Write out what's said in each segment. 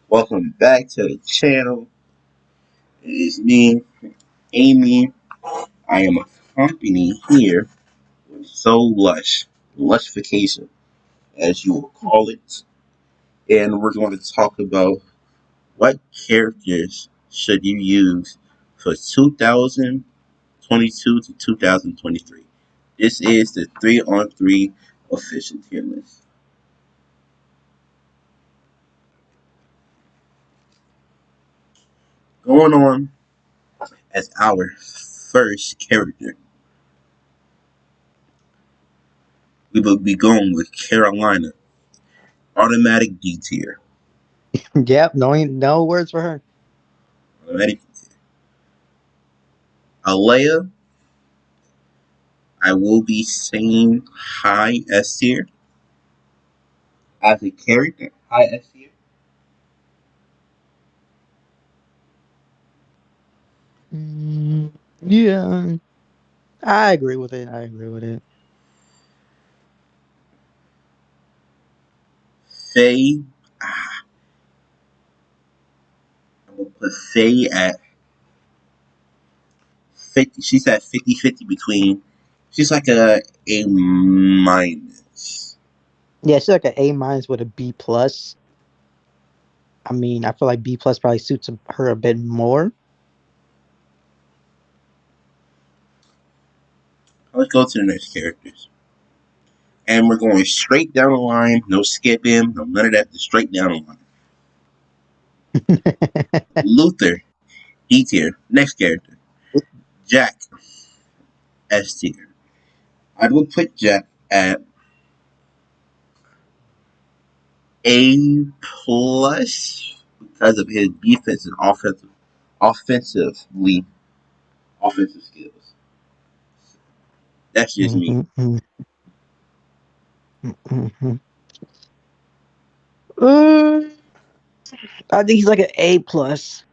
Welcome back to the channel. It is me, Amy. I am accompanied here with So Lush, Lushification, as you will call it. And we're going to talk about what characters should you use for 2022 to 2023. This is the 3-on-3 official tier list. Going on as our first character, we will be going with Carolina, automatic D tier. Yep, no words for her. Automatic D tier. Alea, I will be saying high S tier as a character. High S tier. Mm, yeah, I agree with it. I agree with it. Faye, I will put Faye at 50. She's at 50-50 between. She's like A minus. Yeah, she's like an A minus with a B plus. I mean, I feel like B plus probably suits her a bit more. Let's go to the next characters. And we're going straight down the line. No skipping. No none of that. Just straight down the line. Luther, D tier. Next character. Jack, S tier. I would put Jack at A plus because of his defense and offensively offensive skills. That's just me. Mhm, mhm, mhm. Uh, I think he's like an A plus.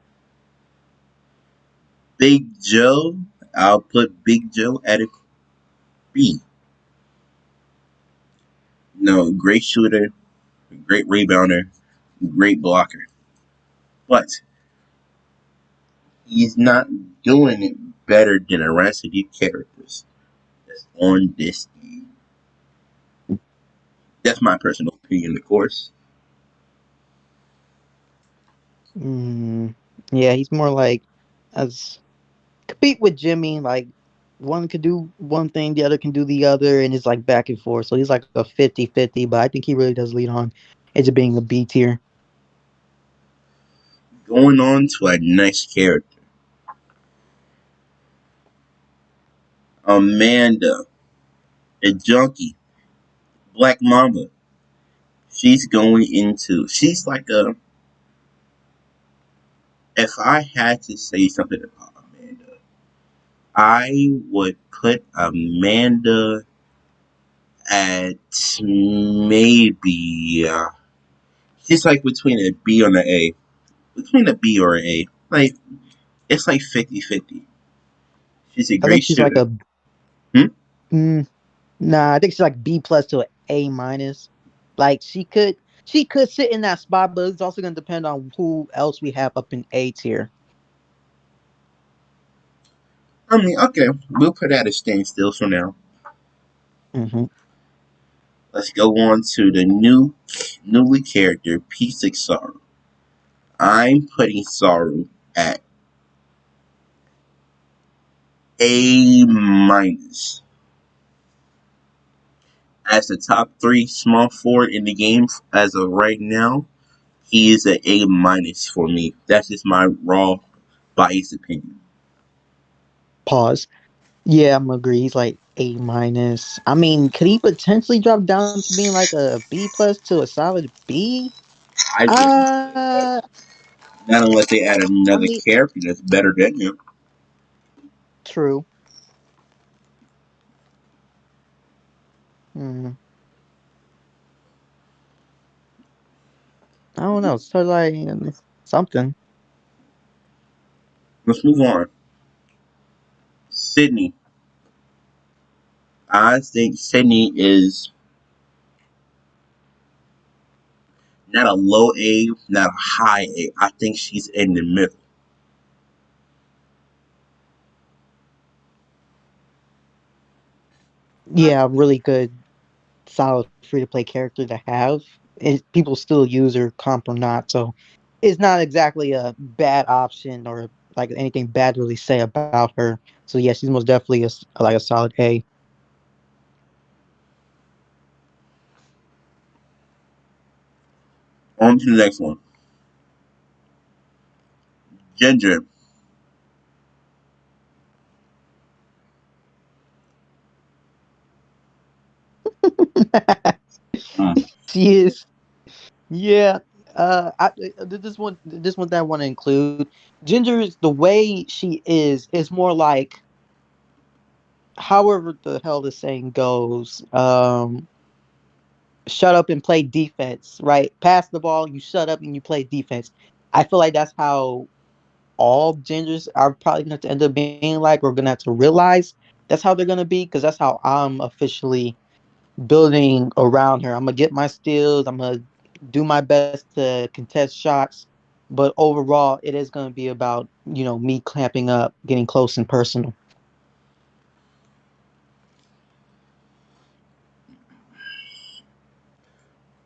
Big Joe, I'll put Big Joe at a B. No, great shooter, great rebounder, great blocker. But he's not doing it better than the rest of the characters that's on this team. That's my personal opinion, of course. Mm, yeah, he's more like as compete with Jimmy. Like one could do one thing, the other can do the other, and it's like back and forth. So he's like a 50-50, but I think he really does lead on into being a B tier. Going on to our next character, Amanda, the junkie, Black Mamba. She's like a, if I had to say something about Amanda, I would put Amanda at maybe, she's like between a B and an A. Between a B or an A. Like, it's like 50-50. She's a I great think she's like shooter. a Hmm? mm, nah. I think she's like B plus to an A minus. Like she could sit in that spot, but it's also gonna depend on who else we have up in A tier. I mean, okay, we'll put that at standstill for now. Hmm. Let's go on to the newly character, P6 Saru. I'm putting Saru at A minus. As the top three small forward in the game as of right now, he is an A minus for me. That's just my raw biased opinion. Pause. Yeah, I'm agree. He's like A minus. I mean, could he potentially drop down to being like a B plus to a solid B? I wouldn't say that. Uh, Not unless they add I another mean, character that's better than him. true. Hmm. I don't know. So like, something. Let's move on. Sydney. I think Sydney is not a low A, not a high A. I think she's in the middle. Yeah, really good, solid free to play character to have. People still use her, comp or not, so it's not exactly a bad option or like anything bad to really say about her. So yeah, she's most definitely like a solid A. On to the next one. Ginger. Mm. She is. Yeah. This one that I want to include. Ginger's the way she is more like, however the hell the saying goes. Shut up and play defense, right? Pass the ball, you shut up and you play defense. I feel like that's how all gingers are probably going to end up being like. We're going to have to realize that's how they're going to be, because that's how I'm officially building around her. I'm gonna get my steals. I'm gonna do my best to contest shots, but overall, it is gonna be about me clamping up, getting close and personal.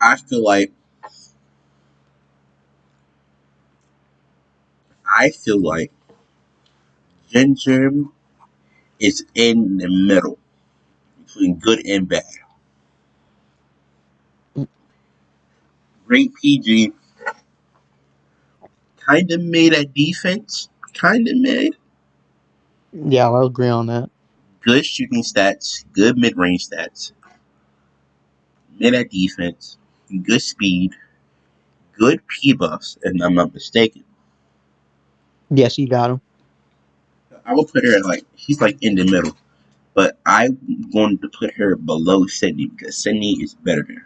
I feel like I feel like Ginger is in the middle between good and bad. Great PG, kind of made at defense, kind of made. Yeah, I'll agree on that. Good shooting stats, good mid range stats, mid at defense, good speed, good P buffs, if I'm not mistaken. Yes, you got him. I would put her at like she's like in the middle, but I'm going to put her below Sydney because Sydney is better than her.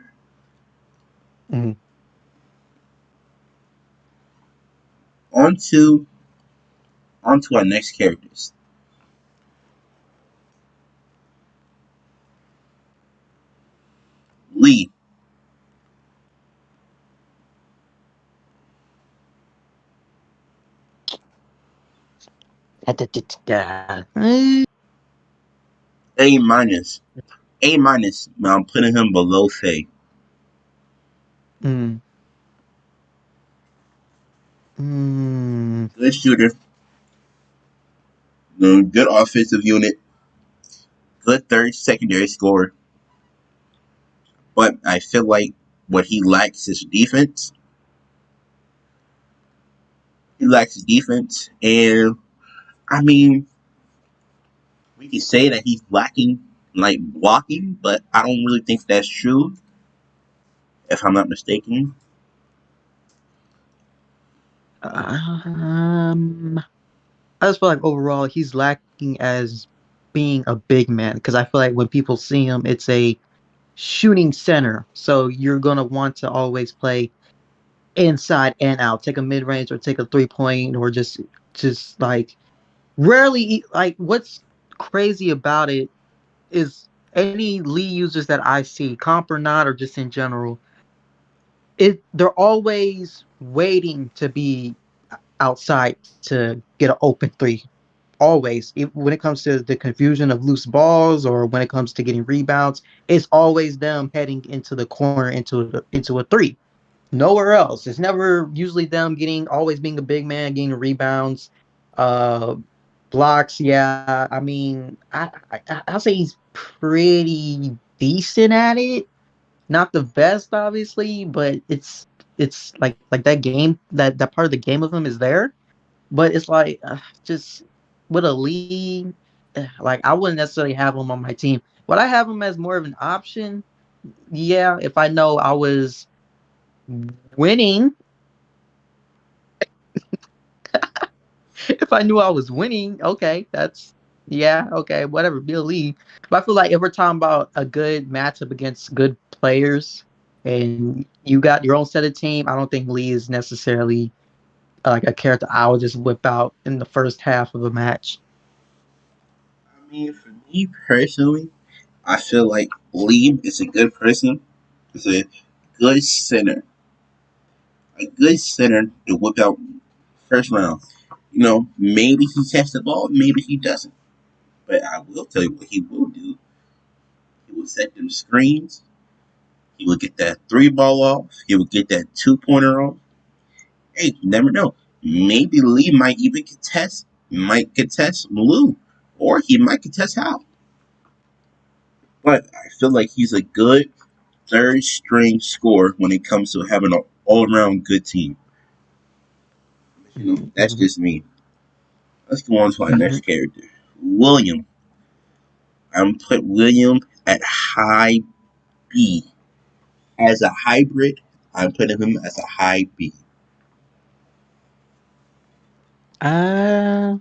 Mhm. On to on to our next characters. Lee. A minus. A minus. I'm putting him below Faye. Mm. Mm. Good shooter, good offensive unit, good third secondary scorer. But I feel like what he lacks is defense. He lacks defense, and I mean, we can say that he's lacking like blocking, but I don't really think that's true. If I'm not mistaken, Um, I just feel like overall he's lacking as being a big man, because I feel like when people see him, it's a shooting center. So you're gonna want to always play inside and out, take a mid range or take a 3 point, or just like rarely like what's crazy about it is any Lee users that I see, comp or not, or just in general, they're always waiting to be outside to get an open three. Always. When it comes to the confusion of loose balls or when it comes to getting rebounds, it's always them heading into the corner into a three. Nowhere else. It's never usually them getting always being a big man, getting rebounds, uh, blocks. Yeah, I mean, I'll say he's pretty decent at it. Not the best, obviously, but it's like that game, that part of the game of him is there. But it's like just with a lead, like I wouldn't necessarily have him on my team. Would I have him as more of an option? Yeah, if I know I was winning, if I knew I was winning, okay, that's yeah, okay, whatever, be a lead. But I feel like if we're talking about a good matchup against good players and you got your own set of team, I don't think Lee is necessarily like a character I would just whip out in the first half of a match. I mean, for me personally, I feel like Lee is a good person. Is a good center, a good center to whip out first round. Maybe he catches the ball, maybe he doesn't. But I will tell you what he will do. He will set them screens. He will get that three ball off. He will get that 2-pointer off. Hey, you never know. Maybe Lee might contest Lou, or he might contest Hal. But I feel like he's a good third string scorer when it comes to having an all around good team. But, that's Mm-hmm. just me. Let's go on to our Mm-hmm. next character, William. I'm put William at high B. As a hybrid, I'm putting him as a high B. Uh,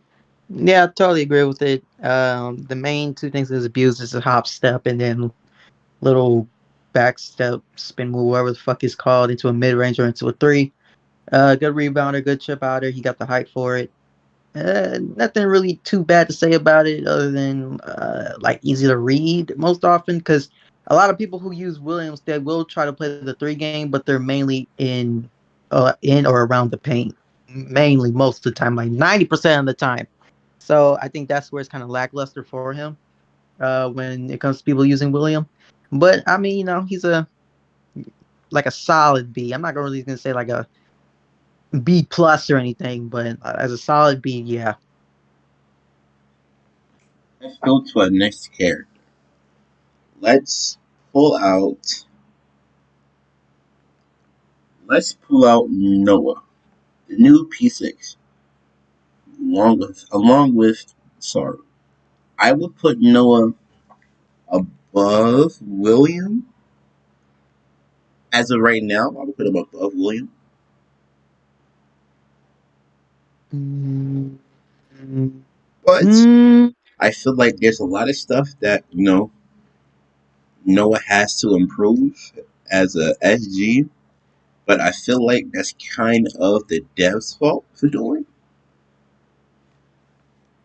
yeah, I totally agree with it. The main two things is abuse is a hop step and then little back step spin move, whatever the fuck is called, into a mid range or into a three. Good rebounder, good chip outer. He got the height for it. Nothing really too bad to say about it other than like easy to read most often because a lot of people who use Williams they will try to play the three game, but they're mainly in or around the paint, mainly most of the time, like 90% of the time. So I think that's where it's kind of lackluster for him when it comes to people using William. But I mean, he's a like a solid B. I'm not really gonna say like a B plus or anything, but as a solid B, yeah. Let's go to our next character. Let's pull out. Let's pull out Noah, the new P6, along with. Sorry, I would put Noah above William as of right now. I would put him above William, Mm, mm, but mm, I feel like there's a lot of stuff that Noah has to improve as a SG. But I feel like that's kind of the dev's fault for doing.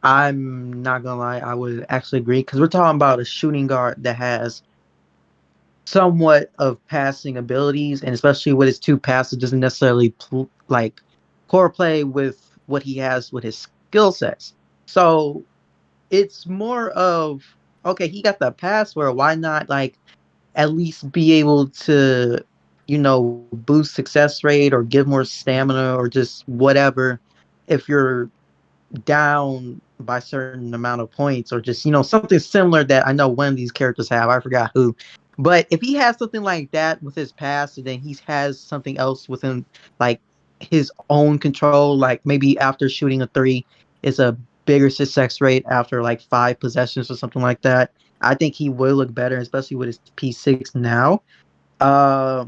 I'm not gonna lie, I would actually agree because we're talking about a shooting guard that has somewhat of passing abilities, and especially with his two passes, doesn't necessarily like core play with what he has with his skill sets. So it's more of okay, he got the pass where why not like at least be able to, boost success rate or give more stamina or just whatever if you're down by a certain amount of points or just something similar that I know one of these characters have. I forgot who, but if he has something like that with his pass, and then he has something else within like his own control, like maybe after shooting a three, is a bigger success rate after like 5 possessions or something like that. I think he will look better, especially with his P6 now. Uh,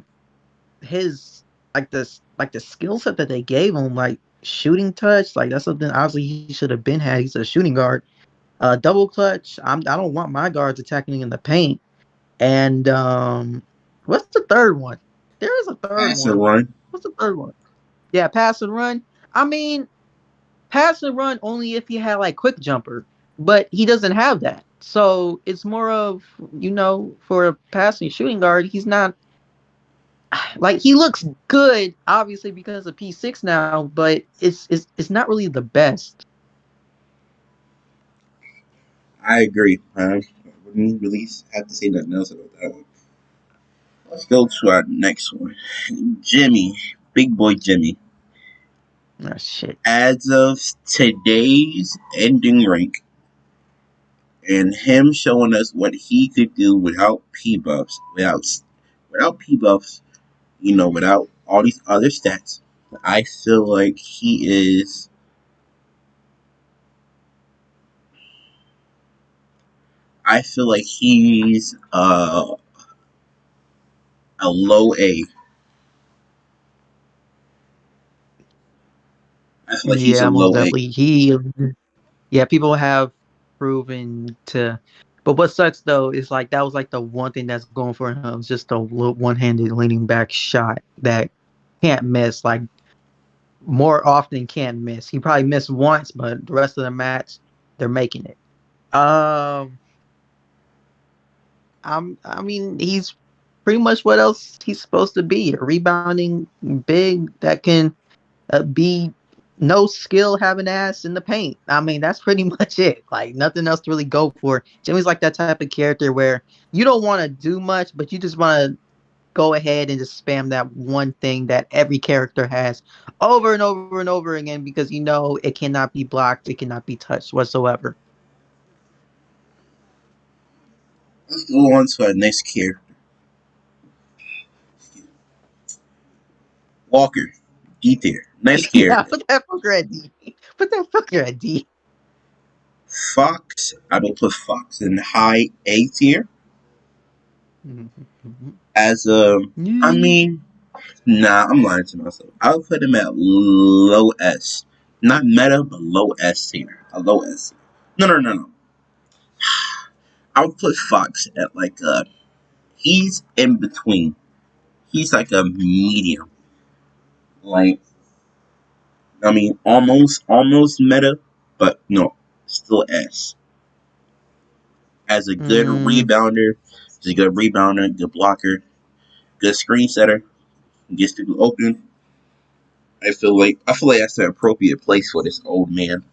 his like the skill set that they gave him, like shooting touch, like that's something obviously he should have been had. He's a shooting guard. Double clutch. I don't want my guards attacking in the paint. And what's the third one? There is a third Pass and one. run. What's the third one? Yeah, pass and run. I mean, pass and run only if he had like quick jumper, but he doesn't have that. So it's more of for a passing shooting guard, he's not like he looks good, obviously because of P6 now, but it's not really the best. I agree. I wouldn't really have to say nothing else about that one. Let's go to our next one. Jimmy, big boy Jimmy. Oh shit. As of today's ending rank, and him showing us what he could do without P buffs, without P buffs, without all these other stats. I feel like he is. I feel like he's a low A. I feel like he's a Yeah, most low A. definitely. Yeah, people have proven to, but what sucks though is like that was like the one thing that's going for him, just a one-handed leaning back shot that can't miss. Like more often can miss. He probably missed once, but the rest of the match they're making it. Um, I mean, he's pretty much what else he's supposed to be, a rebounding big that can be no skill having ass in the paint. I mean, that's pretty much it. Like nothing else to really go for. Jimmy's like that type of character where you don't want to do much, but you just want to go ahead and just spam that one thing that every character has over and over and over again because you know it cannot be blocked, it cannot be touched whatsoever. Let's go on to our next character, Walker, teir. Next Yeah, character, put that fucker at D. Put that fucker at D. Fox. I will put Fox in high A tier. As a, I mean, nah, I'm lying to myself. I'll put him at low S. Not meta, but low S tier. A low S tier. No, no, no, no. I'll put Fox at like he's in between. He's like a medium. Like, I mean, almost meta, but no, still S. As a good Mm, rebounder, he's a good rebounder, good blocker, good screen setter, gets people open. I feel like that's the appropriate place for this old man.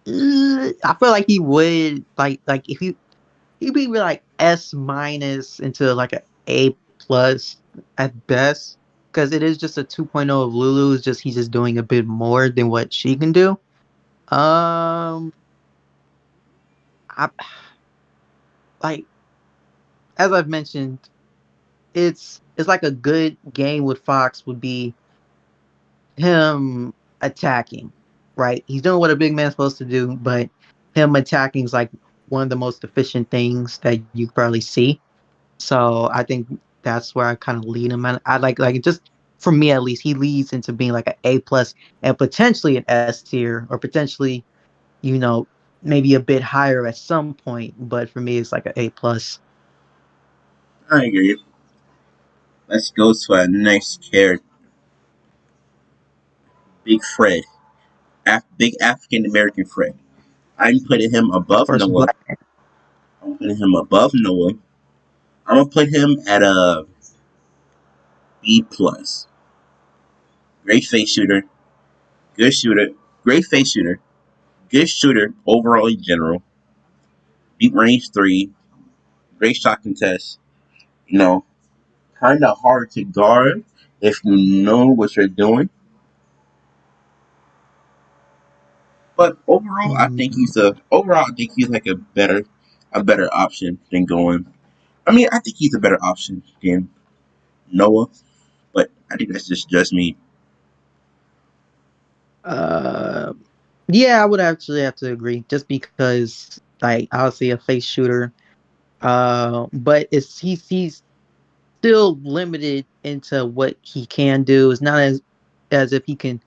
I feel like he would like if he'd be like S minus into like a A plus at best because it is just a 2.0 of Lulu. It's just he's just doing a bit more than what she can do. Um, I like as I've mentioned, it's like a good game with Fox would be him attacking, right? He's doing what a big man's supposed to do, but him attacking is like one of the most efficient things that you probably see. So I think that's where I kind of lead him. And I like just for me at least, he leads into being like an A plus and potentially an S tier, or potentially, you know, maybe a bit higher at some point. But for me, it's like an A plus. I agree. Let's go to our next character, Big Fred, Big African American Fred. I'm putting him The above first Noah. black man. I'm putting him above Noah. I'm gonna put him at a B plus. Great face shooter, good shooter, great face shooter, good shooter overall in general. Deep range three, great shot contest. You know, kind of hard to guard if you know what you're doing. But Mm, overall I think he's like a better option than going. I mean, I think he's a better option than Noah, but I think that's just me. uh, yeah, I would actually have to agree, just because like obviously a face shooter. But he's still limited into what he can do. It's not as if he can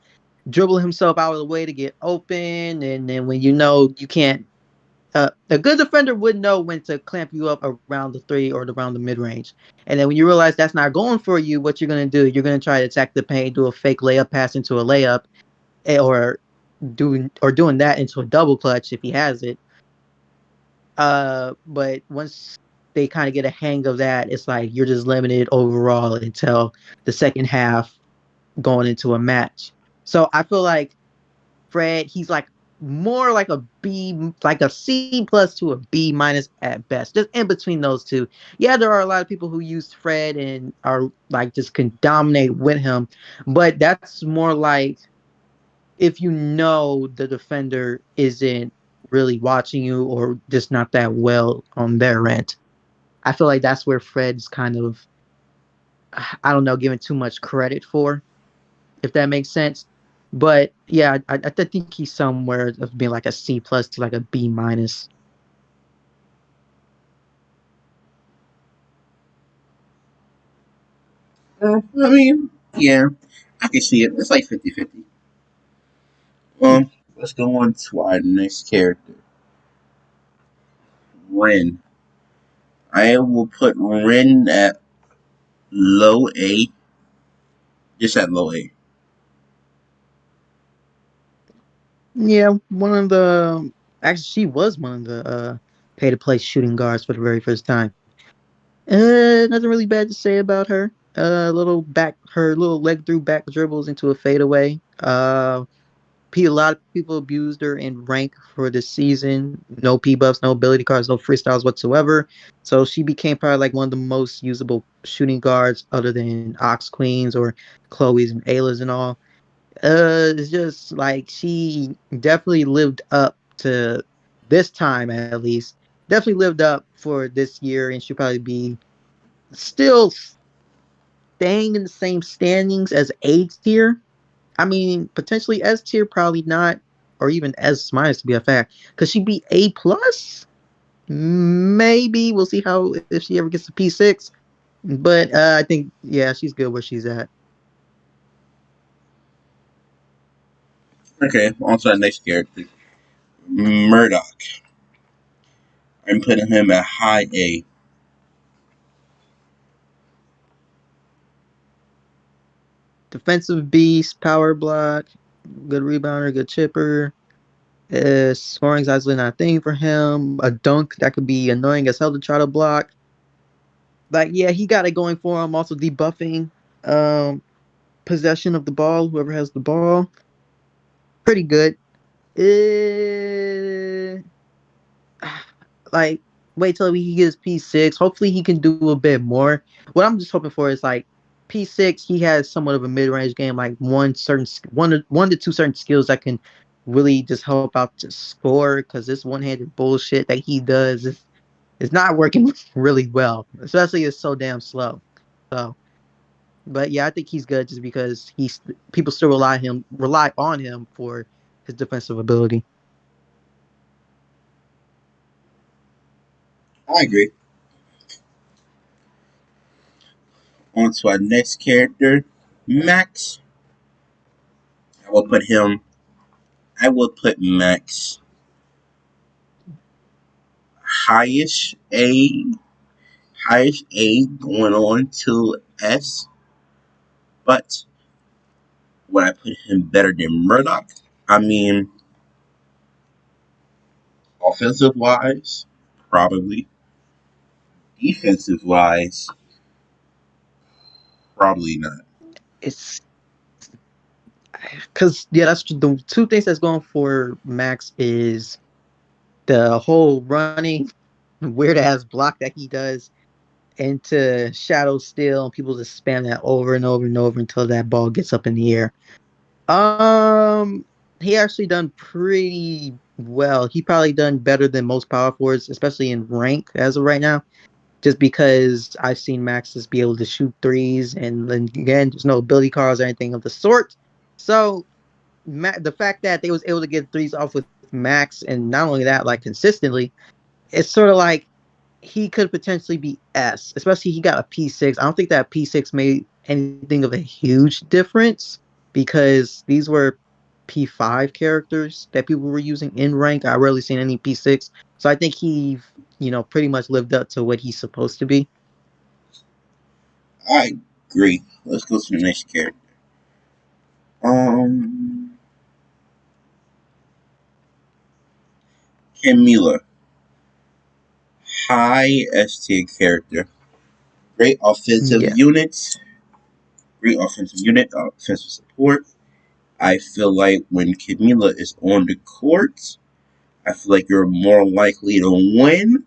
dribble himself out of the way to get open, and then when you know you can't. A good defender would know when to clamp you up around the three or around the mid range, and then when you realize that's not going for you, what you're gonna do? You're gonna try to attack the paint, do a fake layup pass into a layup, or doing that into a double clutch if he has it. But once they kind of get a hang of that, it's like you're just limited overall until the second half going into a match. So I feel like Fred, he's like more like a B, like a C plus to a B minus at best, just in between those two. Yeah, there are a lot of people who use Fred and are like just can dominate with him, but that's more like if you know the defender isn't really watching you or just not that well on their end. I feel like that's where Fred's kind of, I don't know, given too much credit for, if that makes sense. But yeah, I think he's somewhere of being like a C plus to like a B minus. I mean, yeah, I can see it. It's like 50-50. Hmm. Let's go on to our next character, Ren. I will put Ren at low A. Just at low A. Yeah, one of the actually she was one of the pay to play shooting guards for the very first time. Nothing really bad to say about her. Little back, her little leg through back dribbles into a fadeaway. A lot of people abused her in rank for this season. No P buffs, no ability cards, no freestyles whatsoever. So she became probably like one of the most usable shooting guards other than Ox Queens or Chloe's and Ayla's and all. It's just like she definitely lived up to this time at least. Definitely lived up for this year, and she'll probably be still staying in the same standings as A tier. I mean, potentially S tier, probably not, or even S minus to be a fact. Could she be A plus? Maybe we'll see how if she ever gets to P6. But I think yeah, she's good where she's at. Okay, on to the next character. Murdoch. I'm putting him at high A. Defensive beast, power block, good rebounder, good chipper. Scoring's actually not a thing for him. A dunk that could be annoying as hell to try to block. Like yeah, he got it going for him. Also debuffing um possession of the ball. Whoever has the ball, pretty good. Uh, like wait till he gets P6. Hopefully he can do a bit more. What I'm just hoping for is like P6. He has somewhat of a mid range game, like one to two certain skills that can really just help out to score. Because this one handed bullshit that he does is not working really well, especially it's so damn slow. So, but yeah, I think he's good just because he's people still rely on him for his defensive ability. I agree. On to our next character, Max. I will put him. I will put Max highest A, highest A, going on to S. But would I put him better than Murdoch? I mean, offensive wise, probably. Defensive wise, probably not. It's because yeah, that's the two things that's going for Max is the whole running weird ass block that he does into Shadow Steel, and people just spam that over and over and over until that ball gets up in the air. Um, he actually done pretty well. He probably done better than most power forwards, especially in rank as of right now. Just because I've seen Max just be able to shoot threes, and then again, there's no ability cards or anything of the sort. So the fact that they was able to get threes off with Max, and not only that, like consistently, it's sort of like he could potentially be S, especially he got a P6. I don't think that P6 made anything of a huge difference because these were P5 characters that people were using in rank. I rarely seen any P6. So I think he, pretty much lived up to what he's supposed to be. I agree. Let's go to the next character. Um, Camila. High S tier character. Great offensive Yeah. units. Great offensive unit. Offensive support. I feel like when Camila is on the court, I feel like you're more likely to win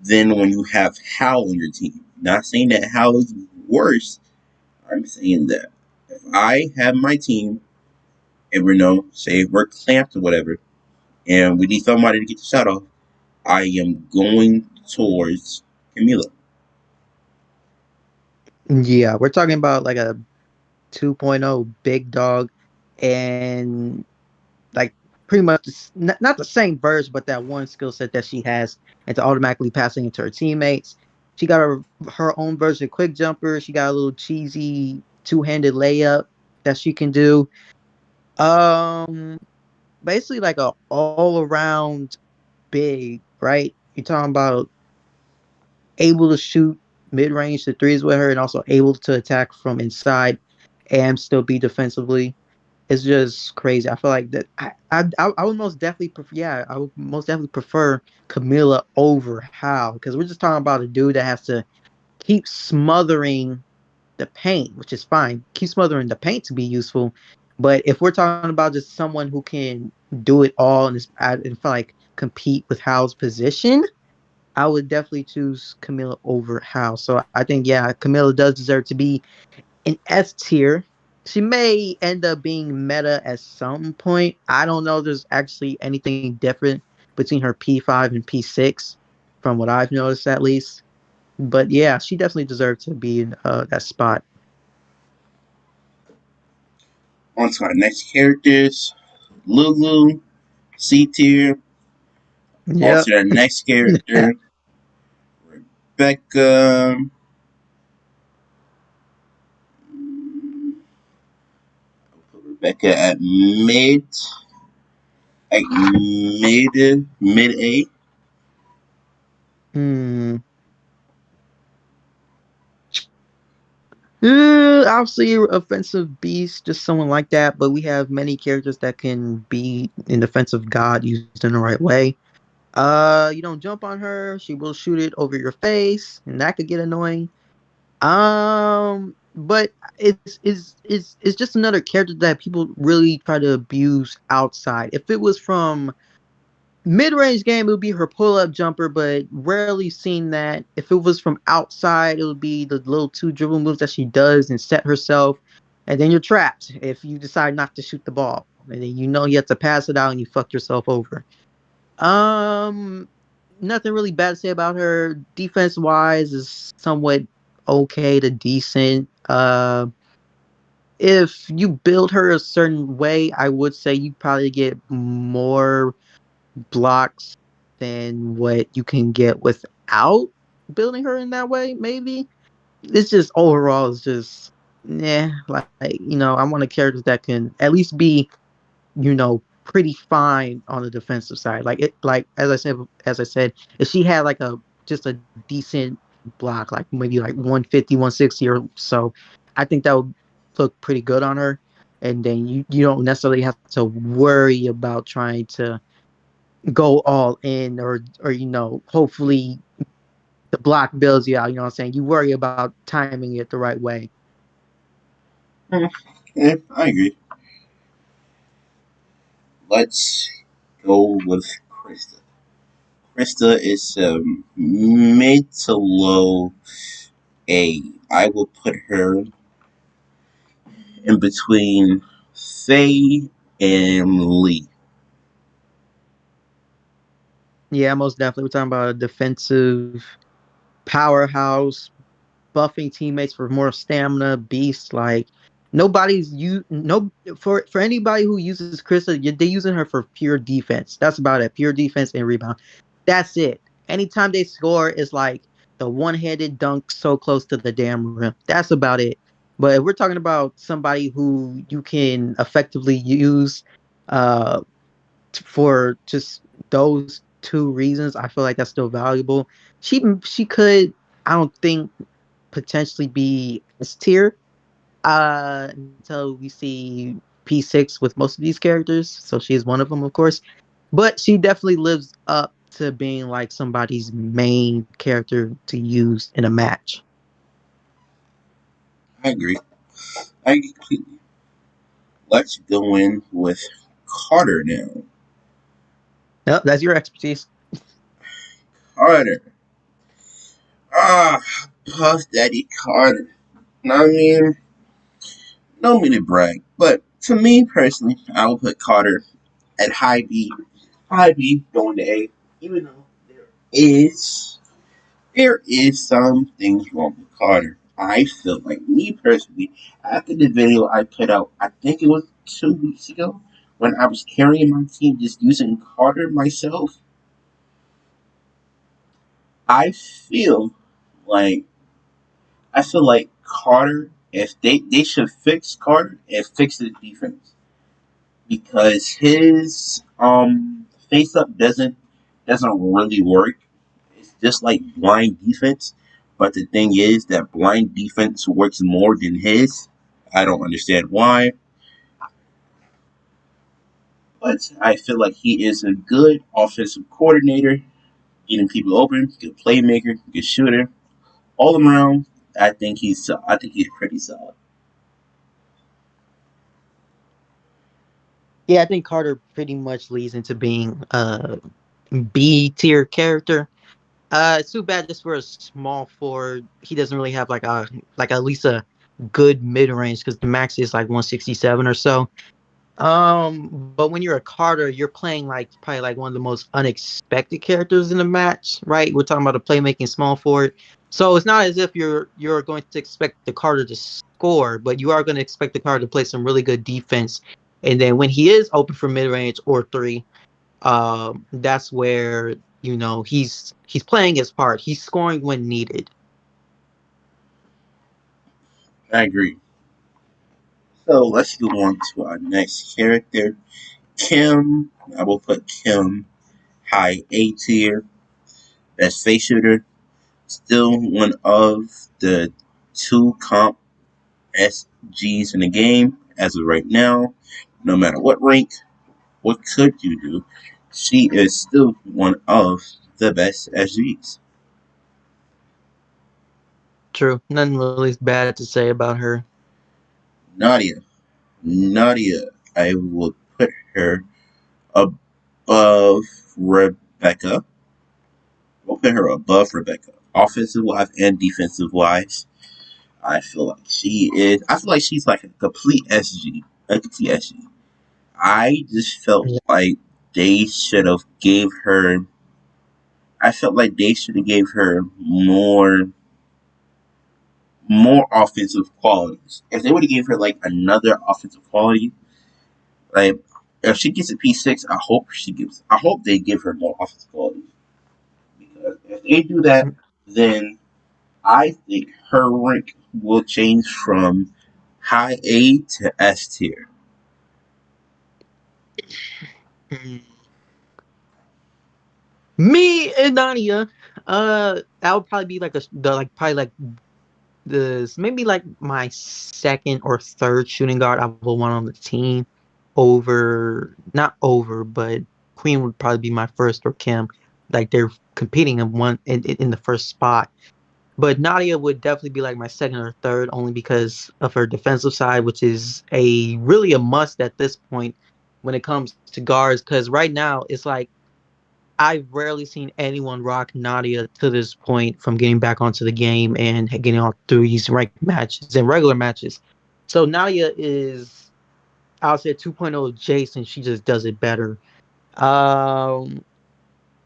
than when you have Hal on your team. Not saying that Hal is worse. I'm saying that if I have my team and we know, say we're clamped or whatever, and we need somebody to get the shot off, I am going towards Camila. Yeah, we're talking about like a 2.0 big dog and like pretty much not the same verse, but that one skill set that she has into automatically passing into her teammates. She got her own version of quick jumper. She got a little cheesy two-handed layup that she can do. Um, Basically like a all-around big, right? You're talking about able to shoot mid-range to threes with her and also able to attack from inside. and still be defensively. It's just crazy. I feel like that. I would most definitely prefer. Yeah, I would most definitely prefer Camilla over Hal because we're just talking about a dude that has to keep smothering the paint, which is fine. Keep smothering the paint to be useful. But if we're talking about just someone who can do it all and feel like compete with Hal's position, I would definitely choose Camilla over Hal. So I think yeah, Camilla does deserve to be in S tier. She may end up being meta at some point. I don't know. If there's actually anything different between her P5 and P6, from what I've noticed at least. But yeah, she definitely deserves to be in that spot. On to our next characters. Lulu, C tier. On Yep. to our next character. Rebecca. Put Rebecca at mid A. Hmm. Obviously, offensive beast, just someone like that. But we have many characters that can be an offensive god used in the right way. You don't jump on her; she will shoot it over your face, and that could get annoying. But it's just another character that people really try to abuse outside. If it was from mid-range game, it would be her pull-up jumper, but rarely seen that. If it was from outside, it would be the little two dribble moves that she does and set herself, and then you're trapped if you decide not to shoot the ball, and then you know you have to pass it out and you fuck yourself over. Um, Nothing really bad to say about her. Defense-wise, is somewhat okay to decent. If you build her a certain way, I would say you probably get more blocks than what you can get without building her in that way, maybe. It's just overall it's just like, I want a character that can at least be, pretty fine on the defensive side. Like as I said, if she had like a just a decent block, like maybe like 150, 160 or so, I think that would look pretty good on her. And then you don't necessarily have to worry about trying to go all in or hopefully the block builds you out, you know what I'm saying? You worry about timing it the right way. Yeah, I agree. Let's go with Krista. Krista is mid to low A. I will put her in between Faye and Lee. Yeah, most definitely. We're talking about a defensive powerhouse, buffing teammates for more stamina, beast. Like nobody's you no for anybody who uses Krista, they're using her for pure defense. That's about it. Pure defense and rebound. That's it. Anytime they score, it's like the one-handed dunk so close to the damn rim. That's about it. But if we're talking about somebody who you can effectively use uh for just those two reasons, I feel like that's still valuable. She could, I don't think, potentially be S tier until we see P6 with most of these characters. So she's one of them, of course. But she definitely lives up to being like somebody's main character to use in a match. I agree. I agree completely. Let's go in with Carter now. Yep, that's your expertise. Carter. Ah, Puff Daddy Carter. I mean, no need to brag, but to me personally, I will put Carter at high B. High B going to A, even though there is some things wrong with Carter. I feel like me personally, after the video I put out, I think it was 2 weeks ago, when I was carrying my team just using Carter myself, I feel like I feel like Carter, if they should fix Carter and fix the defense, because his face up doesn't really work. It's just like blind defense. But the thing is that blind defense works more than his. I don't understand why, but I feel like he is a good offensive coordinator, getting people open, good playmaker, good shooter, all around. I think he's pretty solid. Yeah, I think Carter pretty much leads into being a B tier character. It's too bad just for a small forward. He doesn't really have like at least a good mid range because the max is like 167 or so. But when you're a Carter, you're playing like probably like one of the most unexpected characters in the match, right? We're talking about a playmaking small forward. So it's not as if you're going to expect the Carter to score, but you are going to expect the Carter to play some really good defense. And then when he is open for mid range or three, that's where he's playing his part. He's scoring when needed. I agree. So let's go on to our next character, Kim. I will put Kim high A tier. Best face shooter. Still one of the two comp SGs in the game as of right now. No matter what rank, what could you do? She is still one of the best SGs. True. Nothing really bad to say about her. Nadia. Nadia. I will put her above Rebecca. We'll put her above Rebecca. Offensive wise and defensive wise. I feel like she is. I feel like she's like a complete SG. A complete SG. I just felt like they should have gave her. I felt like they should have gave her more offensive qualities. If they would have gave her like another offensive quality, like if she gets a P6, I hope she gives. I hope they give her more offensive qualities because if they do that, then I think her rank will change from high A to S tier. Mm. Me and Nadia, that would probably be like probably like this maybe like my second or third shooting guard I would want on the team over not over, but Queen would probably be my first or Kim. Like they're competing in one in the first spot. But Nadia would definitely be like my second or third, only because of her defensive side, which is a really a must at this point when it comes to guards. Because right now it's like I've rarely seen anyone rock Nadia to this point from getting back onto the game and getting all through these ranked matches and regular matches. So Nadia is, I'll say 2.0 Jason. She just does it better. Um,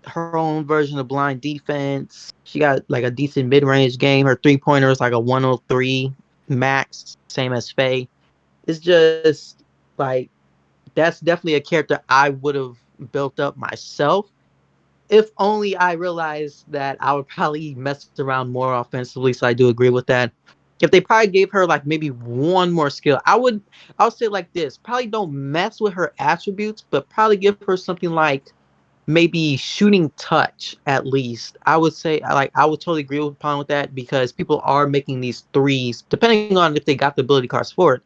Her own version of blind defense. She got like a decent mid range game. Her 3 pointer is like a 103 max, same as Faye. It's just like that's definitely a character I would have built up myself if only I realized that I would probably mess around more offensively. So I do agree with that. If they probably gave her like maybe one more skill, I would say like this: probably don't mess with her attributes, but probably give her something like maybe shooting touch at least. I would say like I would totally agree upon with that because people are making these threes, depending on if they got the ability cards for it.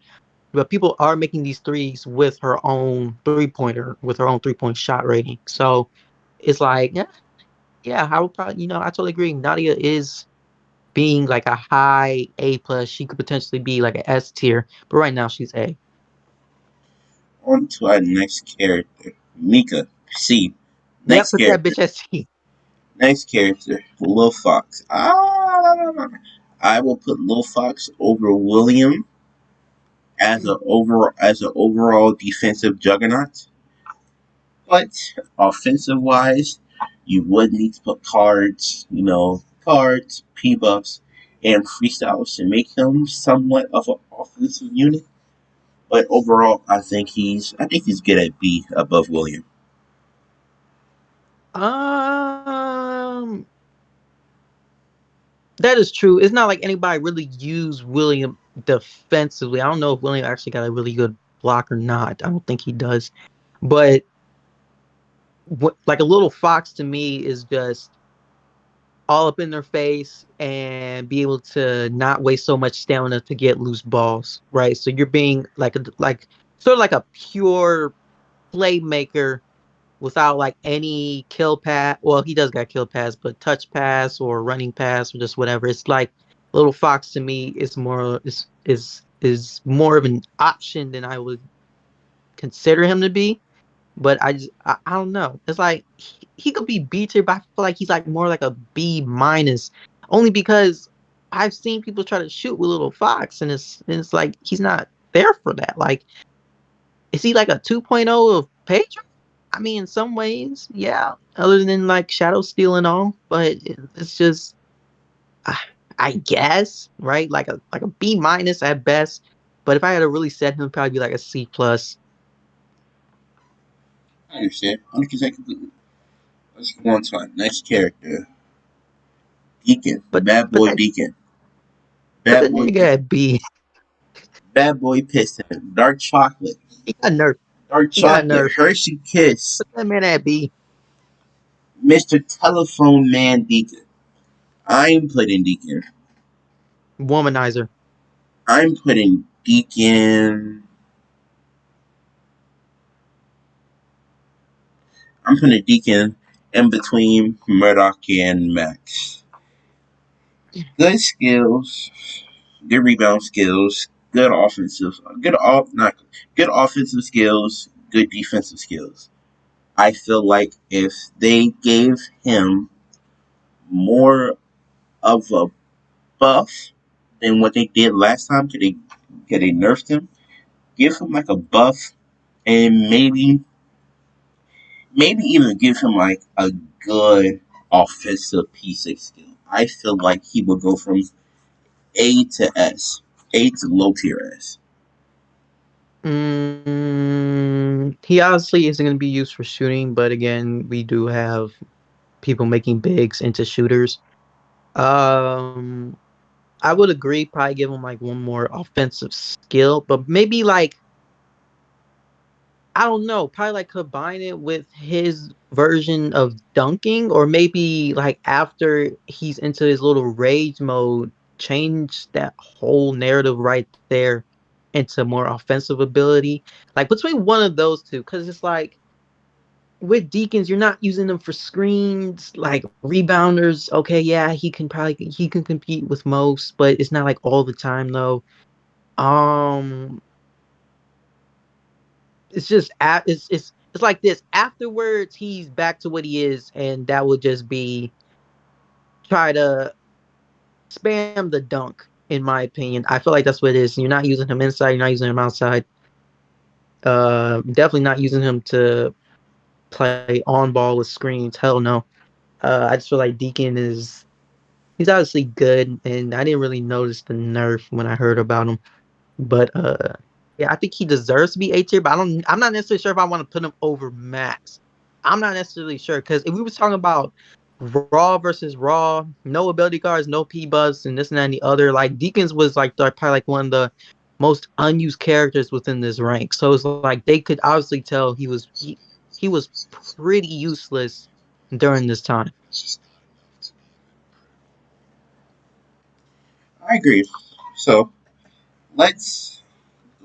But people are making these threes with her own 3 pointer, with her own 3 point shot rating. So it's like, yeah, I would probably, I totally agree. Nadia is being like a high A plus. She could potentially be like an S tier, but right now she's A. On to our next character, Mika. C. Yep, Next put that character. bitch at C. Next character, Lil Fox. I will put Lil Fox over William as an overall defensive juggernaut. But offensive wise, you would need to put cards, cards, P buffs, and freestyles to make him somewhat of an offensive unit. But overall, I think he's good at B above William. Um, that is true. It's not like anybody really used William defensively. I don't know if William actually got a really good block or not. I don't think he does. But like a little fox to me is just all up in their face and be able to not waste so much stamina to get loose balls, right? So you're being like sort of like a pure playmaker without like any kill pass. Well, he does got kill pass, but touch pass or running pass or just whatever. It's like Little Fox to me is more of an option than I would consider him to be. But I don't know. It's like he could be B tier, but I feel like he's like more like a B minus, only because I've seen people try to shoot with Little Fox, and it's like he's not there for that. Like, is he like a 2.0 of Pedro? I mean, in some ways, yeah. Other than like Shadow Steel and all, but it's just, I, I guess, right? Like a B minus at best. But if I had to really set him, probably be like a C plus. I understand. 100% completely. Let's go on to our next character. Deacon. But Bad but boy that Deacon. but Bad that boy nigga Piston. at B, Bad boy Piston. Dark chocolate. he got nerfed. Dark He got chocolate. nerfed. Hershey Kiss. Put that man at B. Mr. Telephone Man Deacon. I'm putting Deacon. Womanizer. I'm putting Deacon. I'm putting Deacon in between Murdoch and Max. Good skills, good rebound skills, not good offensive skills, good defensive skills. I feel like if they gave him more of a buff than what they did last time, could they nerfed him? Give him like a buff and maybe even give him like a good offensive P6 skill. I feel like he would go from A to S, A to low tier S. He obviously isn't going to be used for shooting, but again, we do have people making bigs into shooters. Um, I would agree, probably give him like one more offensive skill, but maybe like I don't know, probably like combine it with his version of dunking, or maybe like after he's into his little rage mode, change that whole narrative right there into more offensive ability. Like between one of those two, because it's like with Deacons, you're not using them for screens, like rebounders. Okay, yeah, he can compete with most, but it's not like all the time though. Um, it's like this. Afterwards, he's back to what he is, and that would just be try to spam the dunk. In my opinion, I feel like that's what it is. You're not using him inside. You're not using him outside. Definitely not using him to play on ball with screens. Hell no. I just feel like Deacon is he's obviously good, and I didn't really notice the nerf when I heard about him. But yeah, I think he deserves to be A tier, but I'm not necessarily sure if I want to put him over Max. I'm not necessarily sure because if we were talking about Raw versus Raw, no ability cards, no P buzz, and this and that and the other, like Deacons was like probably like one of the most unused characters within this rank. So it's like they could obviously tell he was pretty useless during this time. I agree. So let's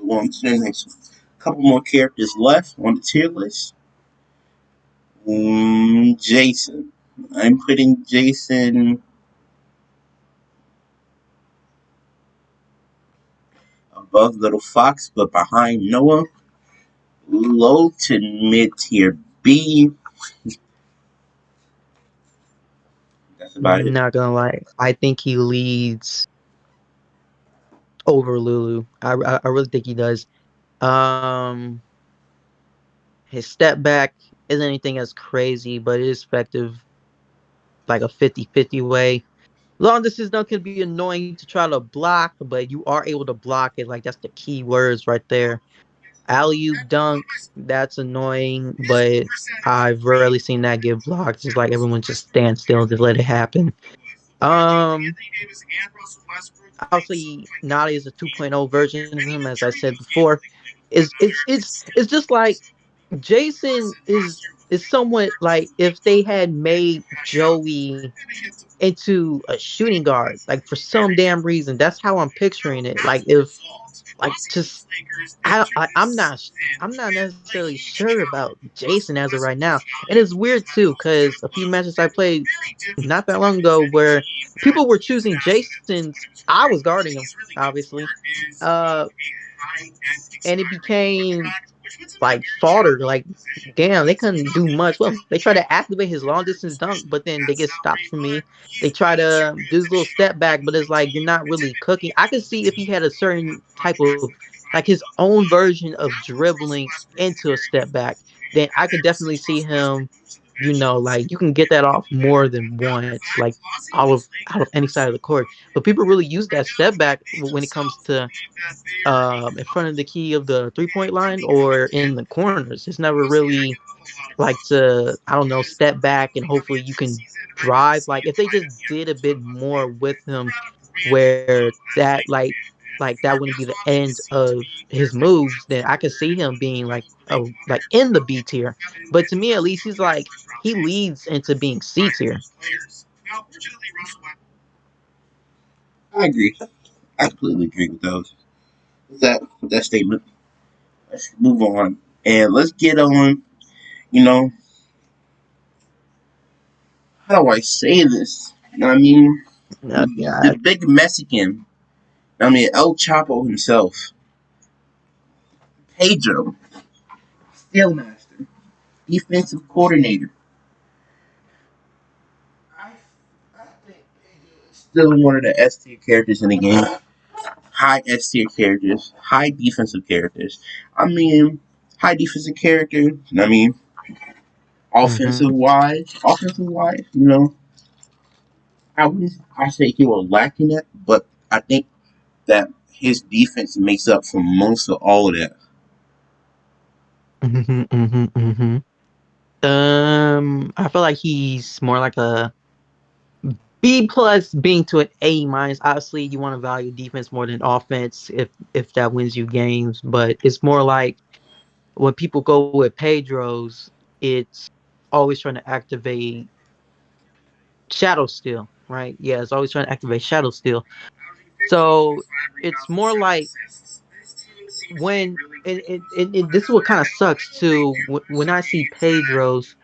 go on to the next couple more characters left on the tier list. Jason. I'm putting Jason above Little Fox, but behind Noah. Low to mid tier B. That's about it. Not gonna lie, I think he leads over Lulu. I really think he does. Um, his step back isn't anything as crazy, but it is effective, like a 50-50 way. Long distance dunk can be annoying to try to block, but you are able to block it. Like that's the key words right there. Alley oop dunk, that's annoying, but I've rarely seen that get blocked. It's like everyone just stands still to let it happen. Um, obviously Nadi is a 2.0 version of him, as I said before. It's just like Jason is somewhat like if they had made Joey. into a shooting guard. Like for some damn reason, that's how I'm picturing it. Like if like just I'm not necessarily sure about Jason as of right now, and it's weird too because a few matches I played not that long ago where people were choosing Jason's. I was guarding him, obviously, uh, and it became like fodder. Like, damn, they couldn't do much. Well, they try to activate his long distance dunk, but then they get stopped from me. They try to do this little step back, but it's like you're not really cooking. I could see if he had a certain type of like his own version of dribbling into a step back, then I could definitely see him. Like you can get that off more than once, like out of any side of the court. But people really use that step back when it comes to in front of the key of the 3 point line or in the corners. It's never really like to, I don't know, step back and hopefully you can drive. Like if they just did a bit more with him, where that wouldn't be the end of his moves, then I could see him being like in the B tier. But to me, at least, he's like he leads into being C tier. I agree. I completely agree with those. With that statement. Let's move on. And let's get on, you know, how do I say this? You know what I mean? The Yeah. big Mexican. I mean, El Chapo himself. Pedro. Steelmaster. Defensive coordinator. I, I think Pedro is still one of the S tier characters in the game. High S tier characters. High defensive characters. I mean, high defensive character. I mean, Hmm. offensive wise, I say he was lacking that, but I think that his defense makes up for most of all of that. Hmm. Hmm. Hmm. I feel like he's more like a B plus being to an A minus. Obviously, you want to value defense more than offense if that wins you games. But it's more like when people go with Pedro's, it's always trying to activate Shadow Steel, right? Yeah, it's always trying to activate Shadow Steel. So it's more like when this is what kind of sucks too. When I see Pedro's,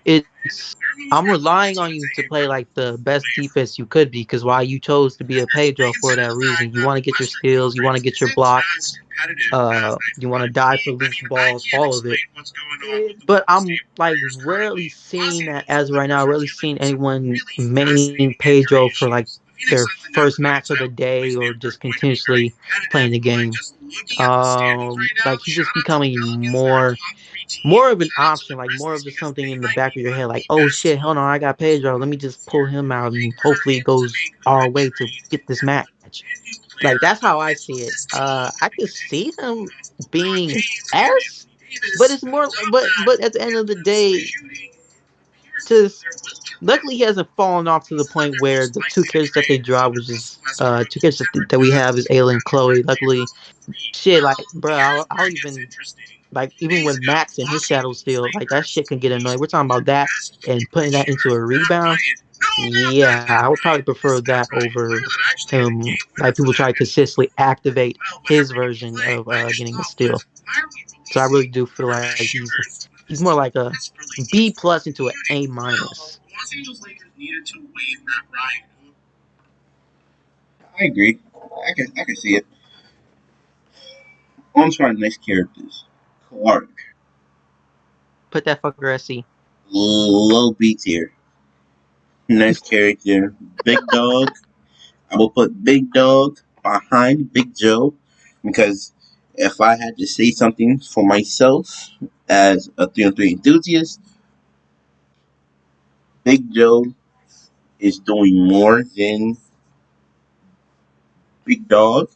it's I'm relying on you to play like the best defense you could be because why you chose to be a Pedro for that reason. You want to get your steals, you want to get your blocks, you want to die for loose balls, all of it. But I'm like rarely seeing that as of right now. Rarely seeing anyone maining Pedro for like their first match of the day or just continuously playing the game. Like he's just becoming more of an option, like more of just something in the back of your head, like, oh shit, hold on, I got Pedro. Let me just pull him out and hopefully it goes our way to get this match. Like that's how I see it. I could see him being an S, but it's more but at the end of the day, just luckily he hasn't fallen off to the point where the two characters that they draw, which is two characters that we have is Ayla and Chloe. Luckily, shit, like, bro, I'll even like even with Max and his Shadow Steel, like that shit can get annoying. We're talking about that and putting that into a rebound. Yeah, I would probably prefer that over him. Like people try to consistently activate his version of getting a steal. So I really do feel like he's more like a B plus into an A minus. I agree. I can see it. On to our next characters. Clark. Put that fucker at C. Low B tier. Next character. Big Dog. I will put Big Dog behind Big Joe because if I had to say something for myself as a 3-on-3 enthusiast, Big Joe is doing more than Big Dog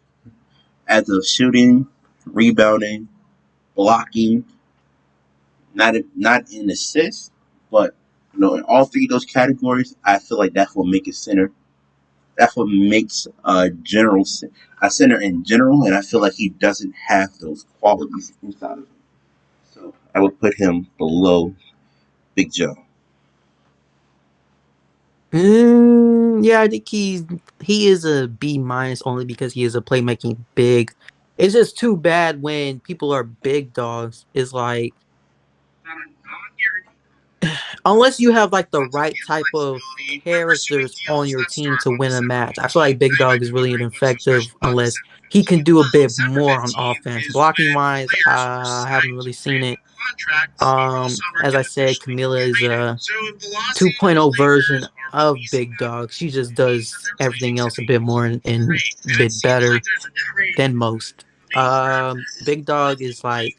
as of shooting, rebounding, blocking, not in assists, but in all three of those categories, I feel like that's what makes a center. That's what makes a center in general, and I feel like he doesn't have those qualities inside of him. So I would put him below Big Joe. Yeah, I think he is a B minus only because he is a playmaking big. It's just too bad when people are big dogs. It's like unless you have like the right type of characters on your team to win a match. I feel like Big Dog is really ineffective unless he can do a bit more on offense. Blocking wise, I haven't really seen it. As I said, Camila is a 2.0 version of Big Dog. She just does everything else a bit more and a bit better than most. Big Dog is like